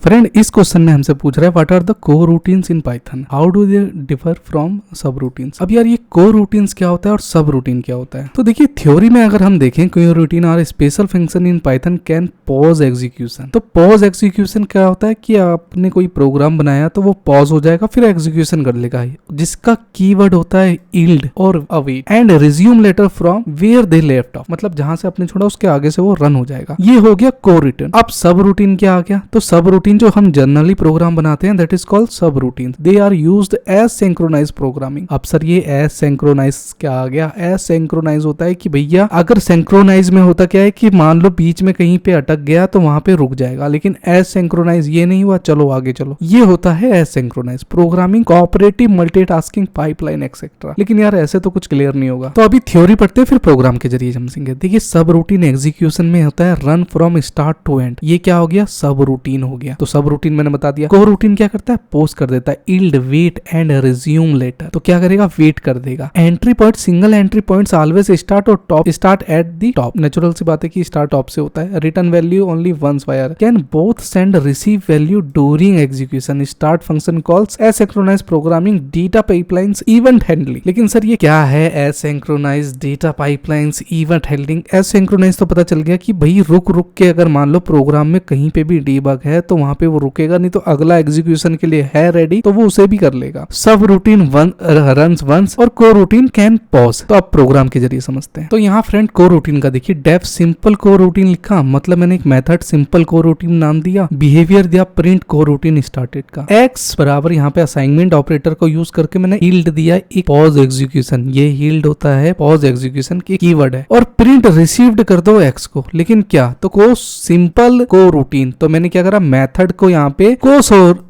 Friend, इस question में हमसे पूछ रहा है what are the coroutines in Python, how do they differ from subroutines. अब यार ये कोर रूटीन्स क्या होता है और सब रूटीन क्या होता है? तो देखिए थ्योरी में अगर हम देखें कोर रूटीन और special function in Python can pause execution. तो पॉज एग्जीक्यूशन क्या होता है कि आपने कोई प्रोग्राम बनाया तो वो पॉज हो जाएगा फिर एग्जीक्यूशन कर लेगा, जिसका कीवर्ड होता है यील्ड और await and resume later from where they left off, मतलब जहां से आपने छोड़ा उसके आगे से वो रन हो जाएगा। ये हो गया कोर रूटीन। अब सब रूटीन क्या आ गया? तो सब रूटीन जो हम जनरली प्रोग्राम बनाते हैं that is called subroutine. They are used asynchronous programming. अब सर ये एज सिंक्रोनाइज क्या आ गया? एज सिंक्रोनाइज होता है कि भैया अगर सिंक्रोनाइज में होता क्या है कि मान लो बीच में कहीं पे अटक गया तो वहां पे रुक जाएगा, लेकिन एज सिंक्रोनाइज ये नहीं हुआ, चलो आगे चलो, ये होता है asynchronous programming, cooperative multitasking pipeline etcetera. लेकिन यार ऐसे तो कुछ क्लियर नहीं होगा, तो अभी थ्योरी पढ़ते हैं फिर प्रोग्राम के जरिए समझेंगे। देखिए सब रूटीन एग्जीक्यूशन में होता है run from start to end. ये क्या हो गया? सब रूटीन हो गया। तो सब रूटीन मैंने बता दिया। कोर रूटीन क्या करता है? पोस्ट कर देता है yield wait and resume later. तो क्या करेगा? वेट कर देगा। Entry point, single entry points always start और top, start at the top. Natural सी बात है कि स्टार्ट टॉप से होता है। Return value only once wire can both send receive value during execution. Start function calls asynchronous programming data pipelines event handling. लेकिन sir ये क्या है asynchronous data pipelines event handling? एसिंक्रोनाइज तो पता चल गया कि भाई रुक रुक के अगर मान लो प्रोग्राम में कहीं पे भी डीबग है तो वहां पे वो रुकेगा नहीं, तो अगला एग्जीक्यूशन के लिए है रेडी तो वो उसे भी कर लेगा। सब रूटीन रन्स वंस और कोर रूटीन कैन पॉज। तो आप प्रोग्राम के जरिए समझते हैं। तो यहाँ फ्रेंड कोर रूटीन का देखिए डेफ सिंपल कोर रूटीन लिखा, मतलब मैंने एक मेथड सिंपल कोर रूटीन नाम दिया, बिहेवियर दिया प्रिंट कोर रूटीन स्टार्टेड का, एक्स बराबर यहाँ पे असाइनमेंट ऑपरेटर को यूज करके मैंने यील्ड दिया एक पॉज एग्जीक्यूशन। ये यील्ड होता है पॉज एग्जीक्यूशन की कीवर्ड है, और प्रिंट रिसीव्ड कर दो एक्स को। लेकिन क्या? तो को सिंपल को रूटीन, तो मैंने क्या करा मेथड को यहाँ पे को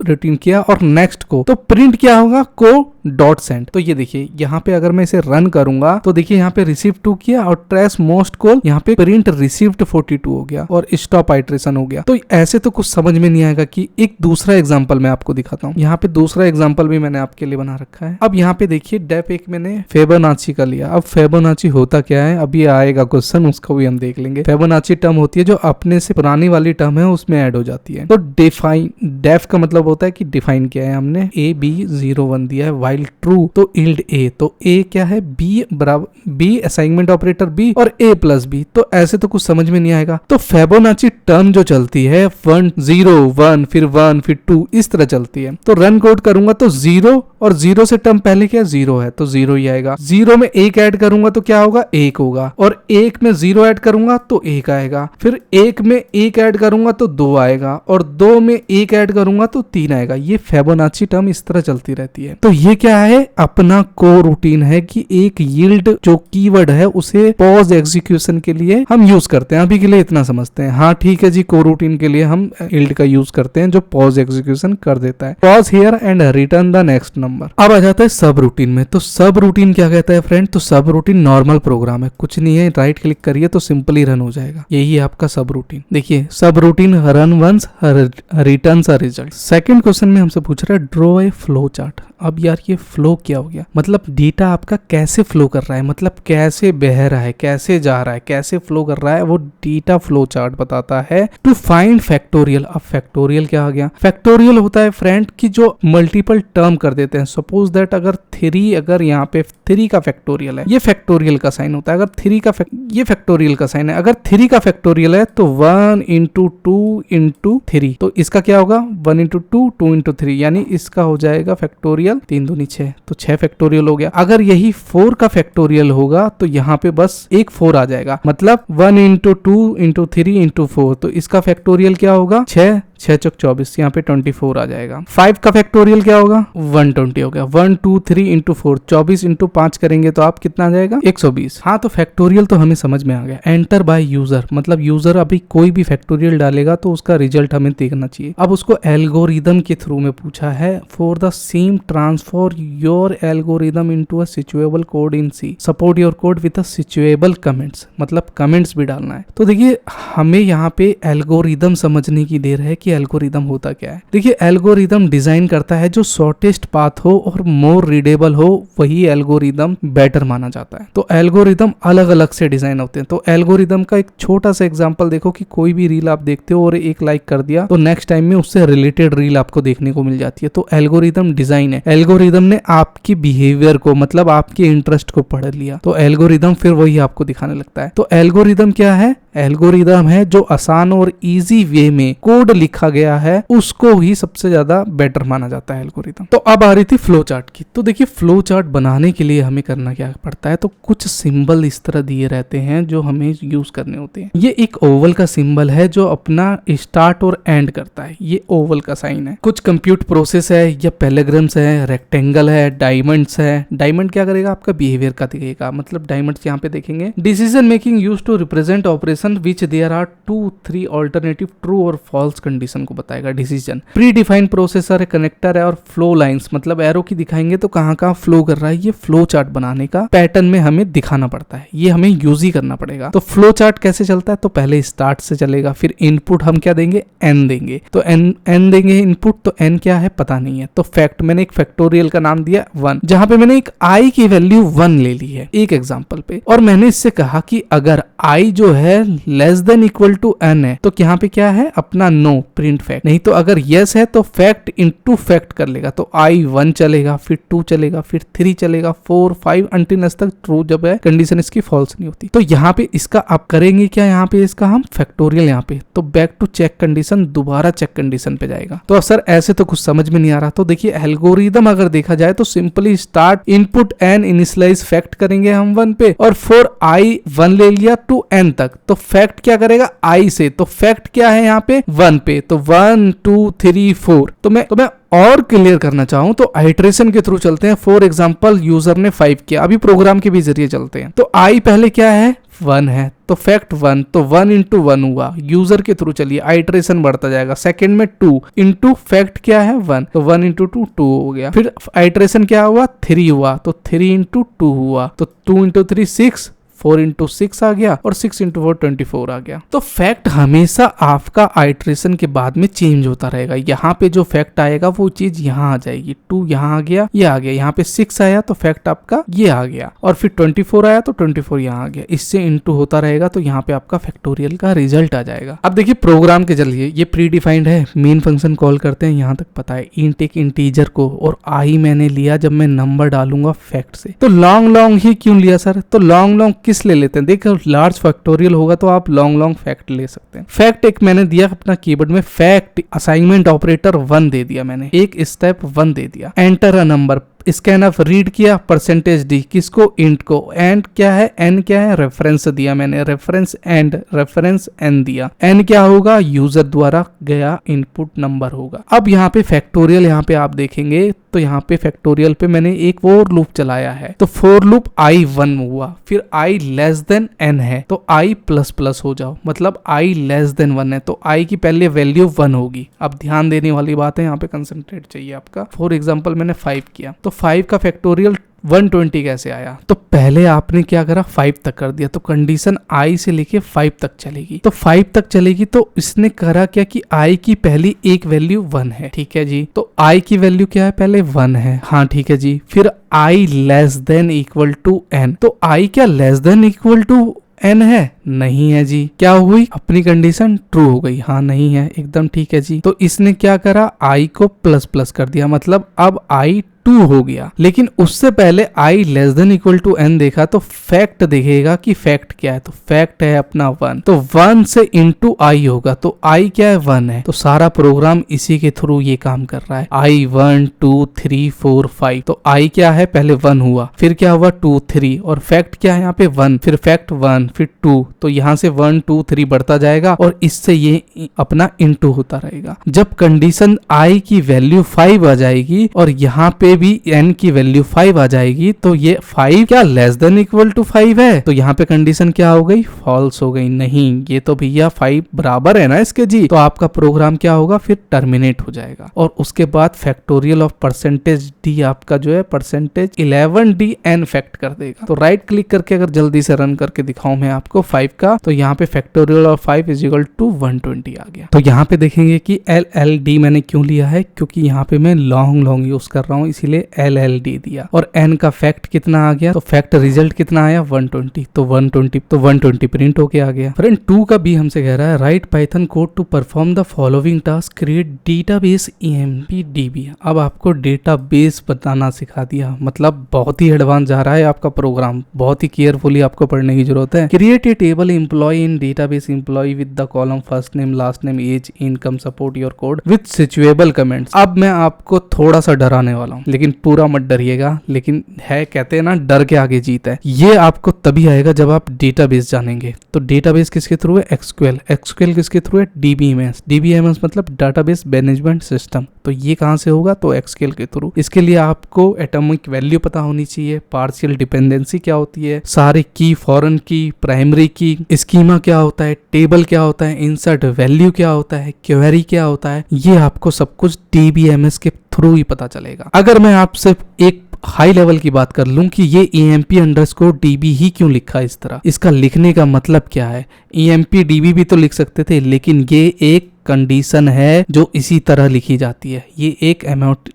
रूटीन किया और नेक्स्ट को, तो प्रिंट क्या होगा? Co dot send. तो ये देखिए यहाँ पे अगर मैं इसे रन करूंगा तो देखिए यहाँ पे रिसीव 2 किया और ट्रेस मोस्ट कॉल, यहाँ पे प्रिंट रिसीव्ड 42 हो गया और स्टॉप आइट्रेशन हो गया। तो ऐसे तो कुछ समझ में नहीं आएगा कि एक दूसरा एग्जांपल मैं आपको दिखाता हूँ। यहाँ पे दूसरा एग्जांपल भी मैंने आपके लिए बना रखा है। अब यहाँ पे देखिए डेफ एक मैंने फिबोनाची का लिया। अब फिबोनाची होता क्या है? अभी आएगा क्वेश्चन, उसको भी हम देख लेंगे। फिबोनाची टर्म होती है जो अपने से पुरानी वाली टर्म है उसमें ऐड हो जाती है। तो डिफाइन, डेफ का मतलब होता है कि डिफाइन किया है हमने, ए बी 01 दिया है वाइल ट्रू तो यील्ड ए। तो ए क्या है? बी बराबर बी असाइनमेंट ऑपरेटर बी और ए प्लस बी। तो ऐसे तो कुछ समझ में नहीं आएगा। तो फिबोनाची टर्म जो चलती है 1 0 1 फिर 1 फिर 2 इस तरह चलती है। तो रन कोड करूंगा तो 0 और 0 से टर्म पहले क्या? 0 है तो 0 ही आएगा। 0 में 1 ऐड करूंगा तो क्या होगा? 1 होगा। और 1 में 0 ऐड करूंगा तो 1 आएगा। फिर 1 में 1 ऐड करूंगा तो 2 आएगा और 2 में 1 ऐड करूंगा तो 3 आएगा। ये फिबोनाची टर्म इस तरह चलती रहती है। तो ये क्या है? अपना कोर रूटीन है कि एक यील्ड जो कीवर्ड है उसे पॉज एग्जीक्यूशन के लिए हम यूज करते हैं। अभी के लिए इतना समझते हैं। हाँ ठीक है जी, कोर रूटीन के लिए हम यील्ड का यूज करते हैं जो पॉज एग्जीक्यूशन कर देता है। Pause here and return the next number. अब आ जाता है सब रूटीन में। तो सब रूटीन क्या कहता है फ्रेंड? तो सब रूटीन नॉर्मल प्रोग्राम है, कुछ नहीं है, राइट क्लिक करिए तो सिंपली रन हो जाएगा। यही है आपका सब रूटीन। देखिए subroutine run once returns a result. Second question में हमसे पूछ रहा है ड्रॉ ए फ्लो चार्ट। अब यार ये फ्लो क्या हो गया? मतलब डेटा आपका कैसे फ्लो कर रहा है, मतलब कैसे बह रहा है, कैसे जा रहा है, कैसे फ्लो कर रहा है, वो डेटा फ्लो चार्ट बताता है। To find factorial. अब फैक्टोरियल क्या आ गया? फैक्टोरियल होता है फ्रेंड कि जो मल्टीपल टर्म कर देते हैं। सपोज दैट अगर 3, अगर यहाँ पे 3 का फैक्टोरियल है, ये फैक्टोरियल का साइन होता है। अगर 3 का ये फैक्टोरियल का साइन है। अगर 3 का फैक्टोरियल है तो 1 × 2 × 3, तो इसका क्या होगा? 1 × 2 2 × 3, यानी इसका हो जाएगा फैक्टोरियल 3 दूनी 6, तो 6 फैक्टोरियल हो गया। अगर यही 4 का फैक्टोरियल होगा तो यहाँ पे बस एक 4 आ जाएगा, मतलब 1 × 2 × 3 × 4, तो इसका फैक्टोरियल क्या होगा? 6 6 चौक 24, यहाँ पे 24 आ जाएगा। 5 का फैक्टोरियल क्या होगा? 120 हो गया। 1 2 3 × 4, 24 × 5 करेंगे तो आप कितना आ जाएगा? 120। हाँ तो फैक्टोरियल तो हमें समझ में आ गया। एंटर बाय यूजर, मतलब यूजर अभी कोई भी फैक्टोरियल डालेगा तो उसका रिजल्ट हमें देखना चाहिए। अब उसको एल्गोरिदम के थ्रू में पूछा है for the same transform your algorithm into a suitable code in C, support your code with a suitable comments, मतलब कमेंट्स भी डालना है। तो देखिए हमें यहाँ पे एल्गोरिदम समझने की देर है कि कि एल्गोरिदम होता क्या है। देखिए एल्गोरिदम डिजाइन करता है जो शॉर्टेस्ट पाथ हो और मोर रीडेबल हो, वही एल्गोरिदम बेटर माना जाता है। तो एल्गोरिदम अलग अलग से डिजाइन होते हैं। तो एल्गोरिदम का एक छोटा सा एग्जांपल देखो कि कोई भी रील आप देखते हो और एक लाइक कर दिया तो नेक्स्ट टाइम में उससे रिलेटेड रील आपको देखने को मिल जाती है। तो एल्गोरिदम डिजाइन है। एल्गोरिदम ने आपकी बिहेवियर को, मतलब आपके इंटरेस्ट को पढ़ लिया, तो एल्गोरिदम फिर वही आपको दिखाने लगता है। तो एल्गोरिदम क्या है? एल्गोरिदम है जो आसान और इजी वे में कोड लिखा गया है, उसको ही सबसे ज्यादा बेटर माना जाता है एल्गोरिदम। तो अब आ रही थी फ्लो चार्ट की। तो देखिए फ्लो चार्ट बनाने के लिए हमें करना क्या पड़ता है, तो कुछ सिंबल इस तरह दिए रहते हैं जो हमें यूज करने होते हैं। ये एक ओवल का सिंबल है जो अपना स्टार्ट और एंड करता है, ये ओवल का साइन है। कुछ कंप्यूट प्रोसेस है या पेलेग्राम्स है, रेक्टेंगल है, डायमंड्स है। डायमंड क्या करेगा? आपका बिहेवियर का दिखेगा, मतलब डायमंड्स यहाँ पे देखेंगे decision making use to represent operation which there are 2-3 alternative true और फॉल्स कंडीशन को बताएगा डिसीजन। प्री डिफाइंड प्रोसेसर है, कनेक्टर है, और फ्लो लाइंस मतलब एरो की दिखाएंगे तो कहाँ कहाँ फ्लो कर रहा है। ये फ्लो चार्ट बनाने का पैटर्न में हमें दिखाना पड़ता है, ये हमें यूज ही करना पड़ेगा। तो फ्लो चार्ट कैसे चलता है? तो पहले स्टार्ट से चलेगा, फिर इनपुट हम क्या देंगे? एन देंगे। तो एन देंगे इनपुट, तो एन क्या है पता नहीं है। तो फैक्ट मैंने एक फैक्टोरियल का नाम दिया 1, जहां पे मैंने एक आई की वैल्यू 1 ले ली है एक एग्जांपल पे, और मैंने इससे कहा कि अगर आई जो है less than equal to N है तो यहाँ पे क्या है? अपना नो प्रिंट फैक्ट। नहीं तो अगर यस है तो फैक्ट इनटू फैक्ट कर लेगा। तो आई 1 चलेगा, फिर 2 चलेगा, फिर 3 चलेगा, 4 5 अंटिल तक ट्रू जब है कंडीशन इसकी फॉल्स नहीं होती। तो यहाँ पे इसका आप करेंगे क्या? यहाँ पे इसका हम फैक्टोरियल यहाँ पे, तो बैक टू चेक कंडीशन, दोबारा चेक कंडीशन पे जाएगा। तो सर ऐसे तो कुछ समझ में नहीं आ रहा। तो देखिए एल्गोरिदम अगर देखा जाए तो simply start input N initialise fact करेंगे हम 1 पे, और फॉर आई 1 ले लिया टू एन तक, तो फैक्ट क्या करेगा? आई से। तो फैक्ट क्या है यहाँ पे? 1 पे, तो 1 2 3 4। तो मैं और क्लियर करना चाहूं तो आइटरेशन के थ्रू चलते हैं। फॉर एग्जांपल यूजर ने 5 किया, अभी प्रोग्राम के भी जरिए चलते हैं। तो आई पहले क्या है? 1 है, तो फैक्ट 1, तो 1 इंटू 1 हुआ। यूजर के थ्रू चलिए, आइटरेशन बढ़ता जाएगा। सेकंड में 2 इंटू फैक्ट क्या है? 1, तो 1 इंटू 2 2 हो गया। फिर आइटरेशन क्या हुआ? 3 हुआ, तो 3 इंटू 2 हुआ, तो 2 इंटू 3 6, 4 इंटू 6 आ गया, और 6 इंटू 4 24 आ गया। तो फैक्ट हमेशा आपका आइटरेशन के बाद में चेंज होता रहेगा। यहाँ पे जो फैक्ट आएगा वो चीज यहाँ आ जाएगी। 2 यहाँ आ गया, ये आ गया। यहाँ पे 6 आया तो फैक्ट आपका ये आ गया, और फिर 24 आया तो 24 यहाँ आ गया। इससे इंटू होता रहेगा, तो यहाँ पे आपका फैक्टोरियल का रिजल्ट आ जाएगा। अब देखिए प्रोग्राम के जरिए ये प्री डिफाइंड है, मेन फंक्शन कॉल करते हैं, यहाँ तक पता है। इंट एक इंटीजर को, और आई मैंने लिया जब मैं नंबर डालूंगा फैक्ट से। तो लॉन्ग ही क्यों लिया सर? तो लॉन्ग किस ले लेते हैं? देखो लार्ज फैक्टोरियल होगा तो आप लॉन्ग फैक्ट ले सकते हैं। फैक्ट एक मैंने दिया अपना कीबोर्ड में, फैक्ट असाइनमेंट ऑपरेटर 1 दे दिया मैंने, एक स्टेप 1 दे दिया। Enter a number, scan of read किया, परसेंटेज डी किसको? इंट को। एंड क्या है? एन क्या है? रेफरेंस दिया मैंने, रेफरेंस एंड, रेफरेंस एन दिया। एन क्या होगा? यूजर द्वारा गया इनपुट नंबर होगा। अब यहाँ पे फैक्टोरियल, यहाँ पे आप देखेंगे तो यहाँ पे फैक्टोरियल पे मैंने एक फॉर लूप चलाया है। तो फॉर लूप आई 1 हुआ, फिर आई लेस देन एन है तो आई प्लस प्लस हो जाओ, मतलब आई लेस देन 1 है तो आई की पहले वैल्यू 1 होगी। अब ध्यान देने वाली बात है, यहाँ पे कंसंट्रेट चाहिए आपका। फॉर एग्जाम्पल मैंने 5 किया, तो 5 का फैक्टोरियल 120 कैसे आया? तो पहले आपने क्या करा? 5 तक कर दिया, तो कंडीशन आई से लेके 5 तक चलेगी। तो 5 तक चलेगी तो इसने करा क्या कि आई की पहली एक वैल्यू 1 है, ठीक है जी। तो आई की वैल्यू क्या है? पहले 1 है, हाँ ठीक है जी। फिर I less than equal to N, तो आई क्या less than equal to N है? नहीं है जी। क्या हुई? अपनी कंडीशन ट्रू हो गई, हाँ नहीं है, एकदम ठीक है जी। तो इसने क्या करा? आई को प्लस प्लस कर दिया, मतलब अब आई 2 हो गया। लेकिन उससे पहले I less than equal to N देखा तो फैक्ट देखेगा कि फैक्ट क्या है, तो फैक्ट है अपना 1, तो 1 से इंटू आई होगा, तो आई क्या है? 1 है। तो सारा प्रोग्राम इसी के थ्रू ये काम कर रहा है। आई 1 2 3 4 5, तो आई क्या है? पहले 1 हुआ, फिर क्या हुआ? 2 3, और फैक्ट क्या है यहाँ पे? 1, फिर फैक्ट 1, फिर 2, तो यहाँ से 1 2 3 बढ़ता जाएगा और इससे ये अपना इंटू होता रहेगा। जब कंडीशन आई की वैल्यू 5 आ जाएगी और यहाँ पे भी n की वैल्यू 5 आ जाएगी तो ये 5 क्या लेस देन इक्वल टू 5 है, तो यहाँ पे कंडीशन क्या हो गई, फॉल्स हो गई। नहीं, ये तो भैया 5 बराबर है ना इसके जी, तो आपका प्रोग्राम क्या होगा फिर टर्मिनेट हो जाएगा। और उसके बाद फैक्टोरियल ऑफ परसेंटेज डी आपका जो है परसेंटेज 11d n फैक्ट कर देगा। तो राइट क्लिक करके अगर जल्दी से रन करके दिखाऊं मैं आपको 5 का, तो यहाँ पे factorial of 5 is equal to 120 आ गया। तो यहाँ पे देखेंगे कि LLD मैंने क्यों लिया है, क्योंकि यहाँ पे मैं लॉन्ग यूज कर रहा हूँ इसीलिए LLD दिया। और n का फैक्ट कितना आ गया, तो फैक्ट रिजल्ट कितना आया 120, तो 120 प्रिंट होके आ गया। फ्रेंड 2 का भी हमसे कह रहा है write Python code to perform the following task, create database EMPDB। अब आपको डेटाबेस बताना सिखा दिया, मतलब बहुत ही एडवांस जा रहा है आपका प्रोग्राम, बहुत ही केयरफुली आपको पढ़ने की जरूरत है। Create a table employee in database employee with the column first name last name age income support your code with suitable comments. अब मैं आपको थोड़ा सा डराने वाला हूँ, लेकिन पूरा मत डरिएगा, लेकिन है कहते हैं ना डर के आगे जीत है। ये आपको तभी आएगा जब आप डेटाबेस जानेंगे। तो डेटाबेस किसके थ्रू है, एक्सक्यूएल किसके थ्रू है, DBMS मतलब डाटाबेस मैनेजमेंट सिस्टम। तो ये कहां से होगा, तो एक्सक्यूएल के थ्रू। इसके लिए आपको एटॉमिक वैल्यू पता होनी चाहिए, पार्शियल डिपेंडेंसी क्या होती है, सारे की, फॉरेन की, प्राइमरी की, स्कीमा क्या होता है, टेबल क्या होता है, इंसर्ट वैल्यू क्या होता है, क्वेरी क्या होता है, ये आपको सब कुछ DBMS के थ्रू ही पता चलेगा। अगर मैं आपसे एक हाई लेवल की बात कर लूं कि ये EMP_DB ही क्यों लिखा इस तरह, इसका लिखने का मतलब क्या है। EMPDB भी तो लिख सकते थे, लेकिन ये एक कंडीशन है जो इसी तरह लिखी जाती है। ये एक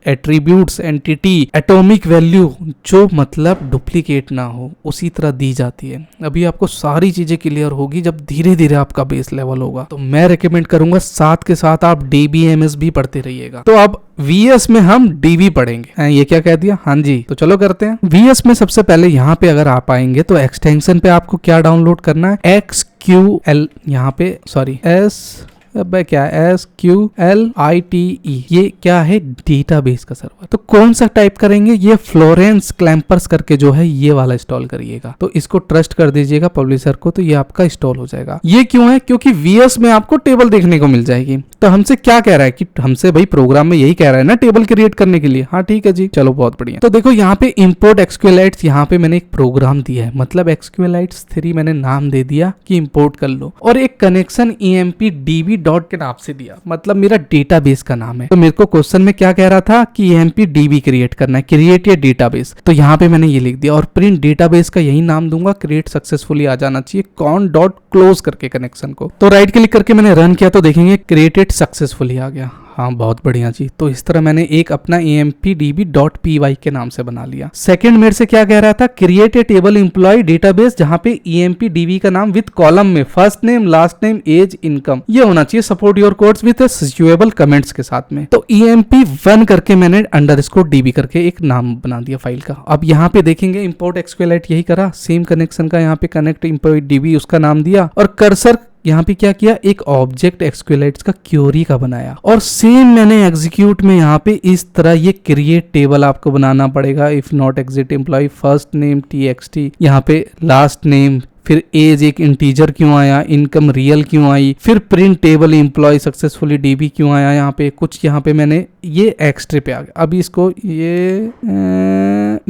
एट्रीब्यूट्स एंटिटी एटॉमिक वैल्यू जो मतलब डुप्लीकेट ना हो उसी तरह दी जाती है। अभी आपको सारी चीजें क्लियर होगी जब धीरे धीरे आपका बेस लेवल होगा। तो मैं रेकमेंड करूंगा साथ के साथ आप DBMS भी पढ़ते रहिएगा। तो अब VS में हम DB पढ़ेंगे। ये क्या कह दिया, हाँ जी, तो चलो करते हैं। VS में सबसे पहले यहाँ पे अगर आप आएंगे तो एक्सटेंशन पे आपको क्या डाउनलोड करना है, XQL, यहाँ पे सॉरी क्या SQLITE, ये क्या है, डेटाबेस का सर्वर। तो कौन सा टाइप करेंगे, ये फ्लोरेंस क्लैंपर्स करके जो है ये वाला इंस्टॉल करिएगा। तो इसको ट्रस्ट कर दीजिएगा पब्लिशर को, तो ये आपका इंस्टॉल हो जाएगा। ये क्यों है, क्योंकि VS में आपको टेबल देखने को मिल जाएगी। तो हमसे क्या कह रहा है कि हमसे भाई प्रोग्राम में यही कह रहा है ना टेबल क्रिएट करने के लिए। हाँ ठीक है जी, चलो बहुत बढ़िया। तो देखो यहाँ पे इंपोर्ट एक्सक्यूएलाइट्स, यहाँ पे मैंने एक प्रोग्राम दिया है, मतलब एक्सक्यूएलाइट्स 3 मैंने नाम दे दिया कि इंपोर्ट कर लो, और एक कनेक्शन EMPDB डॉट के नाम से दिया, मतलब मेरा डेटाबेस का नाम है। तो मेरे को क्वेश्चन में क्या कह रहा था कि EMPDB क्रिएट करना है, क्रिएट ए डेटाबेस। तो यहाँ पे मैंने ये लिख दिया, और प्रिंट डेटाबेस का यही नाम दूंगा, क्रिएट सक्सेसफुली आ जाना चाहिए con.close करके कनेक्शन को। तो राइट क्लिक करके मैंने रन किया तो देखेंगे क्रिएटेड सक्सेसफुली आ गया। हाँ बहुत बढ़िया जी। तो इस तरह मैंने एक अपना EMPDB.py के नाम से बना लिया। सेकंड मेरे से क्या कह रहा था, create a table employee database जहां पे EMPDB का नाम विद कॉलम में first name last name age income ये होना चाहिए, support your codes with suitable comments के साथ में। तो EMP1 करके मैंने _DB करके एक नाम बना दिया फाइल का। अब यहाँ पे देखेंगे इंपोर्ट एक्सक्यूएलाइट यही करा, सेम कनेक्शन का यहाँ पे कनेक्ट EMPDB उसका नाम दिया, और कर्सर यहाँ पे क्या किया, एक ऑब्जेक्ट एक्सक्यूएलाइट्स का क्यूरी का बनाया, और सेम मैंने एग्जीक्यूट में यहाँ पे इस तरह ये क्रिएट टेबल आपको बनाना पड़ेगा। If not exist employee first name TXT, यहाँ पे लास्ट नेम, फिर एज एक इंटीजर क्यों आया, इनकम रियल क्यों आई, फिर print table employee successfully DB क्यों आया, यहाँ पे कुछ यहाँ पे मैंने ये एक्स्ट्रा पे आ गया। अभी इसको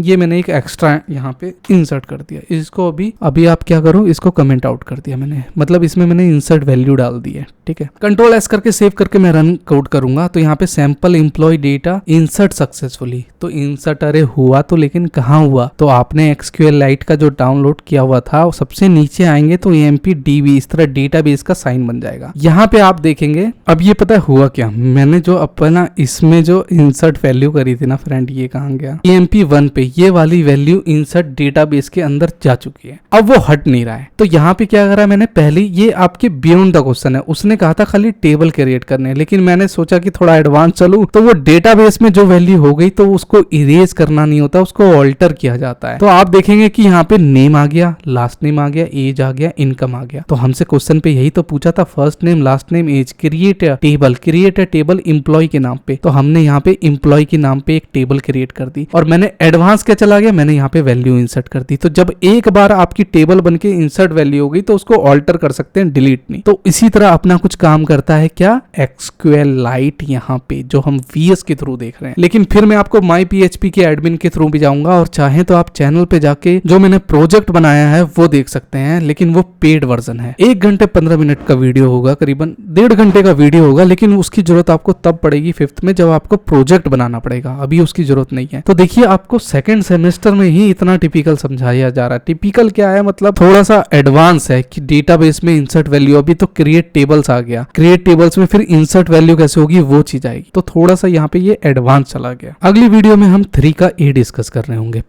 ये मैंने एक एक्स्ट्रा यहाँ पे इंसर्ट कर दिया, इसको अभी आप क्या करो, इसको कमेंट आउट कर दिया मैंने, मतलब इसमें मैंने इंसर्ट वैल्यू डाल दी है। ठीक है, कंट्रोल S करके सेव करके मैं रन कोड करूंगा। तो यहाँ पे sample employ data insert successfully, तो इंसर्ट अरे हुआ तो, लेकिन कहाँ हुआ, तो आपने एक्सक्यूएलाइट का जो डाउनलोड किया हुआ था सबसे नीचे आएंगे तो EMPDB इस तरह डेटाबेस का साइन बन जाएगा। यहाँ पे आप देखेंगे, अब ये पता है हुआ क्या, मैंने जो अपना इसमें जो इंसर्ट वैल्यू करी थी ना फ्रेंड, ये कहाँ गया, EMP1 पे ये वाली वैल्यू इंसर्ट डेटाबेस के अंदर जा चुकी है, अब वो हट नहीं रहा है। तो यहाँ पे क्या करा मैंने, पहले ये आपके बियॉन्ड द क्वेश्चन है, उसने कहा था खाली टेबल क्रिएट करने, लेकिन मैंने सोचा कि थोड़ा एडवांस चलूं, तो वो डेटाबेस में जो वैल्यू हो गई तो उसको इरेज करना नहीं होता, उसको ऑल्टर किया जाता है। तो आप देखेंगे कि यहाँ पे नेम आ गया, लास्ट नेम आ गया, एज आ गया, इनकम आ गया। तो हमसे क्वेश्चन पे यही तो पूछा था, first name, last name, age, create a table employ के नाम पे। तो हमने यहाँ पे एम्प्लॉय के नाम पे एक टेबल क्रिएट कर दी और मैंने एडवांस क्या चला गया, मैंने यहाँ पे वैल्यू इंसर्ट कर दी। तो जब एक बार आपकी टेबल बनके इंसर्ट वैल्यू हो गई तो उसको ऑल्टर कर सकते हैं, डिलीट नहीं। तो इसी तरह अपना कुछ काम करता है क्या, SQLite यहाँ पे जो हम VS के थ्रू देख रहे हैं। लेकिन फिर मैं आपको MyPHP के एडमिन के थ्रू भी जाऊंगा और चाहे तो आप चैनल पे जाके जो मैंने प्रोजेक्ट बनाया है वो देख सकते हैं, लेकिन वो पेड वर्जन है। 1 घंटे 15 मिनट का वीडियो होगा, करीबन 1.5 घंटे का वीडियो होगा, लेकिन उसकी जरूरत आपको तब पड़ेगी 5th में जब आपको प्रोजेक्ट बनाना पड़ेगा, अभी उसकी जरूरत नहीं है। तो देखिए आपको सेकंड सेमेस्टर में ही इतना टिपिकल समझाया जा रहा है। टिपिकल क्या है, मतलब थोड़ा सा एडवांस है कि डेटाबेस में इंसर्ट वैल्यू, अभी तो क्रिएट टेबल्स आ गया, क्रिएट टेबल्स में फिर इंसर्ट वैल्यू कैसे होगी वो चीज आएगी। तो थोड़ा सा यहाँ पे ये एडवांस चला गया। अगली वीडियो में हम 3 का A डिस्कस कर रहे होंगे।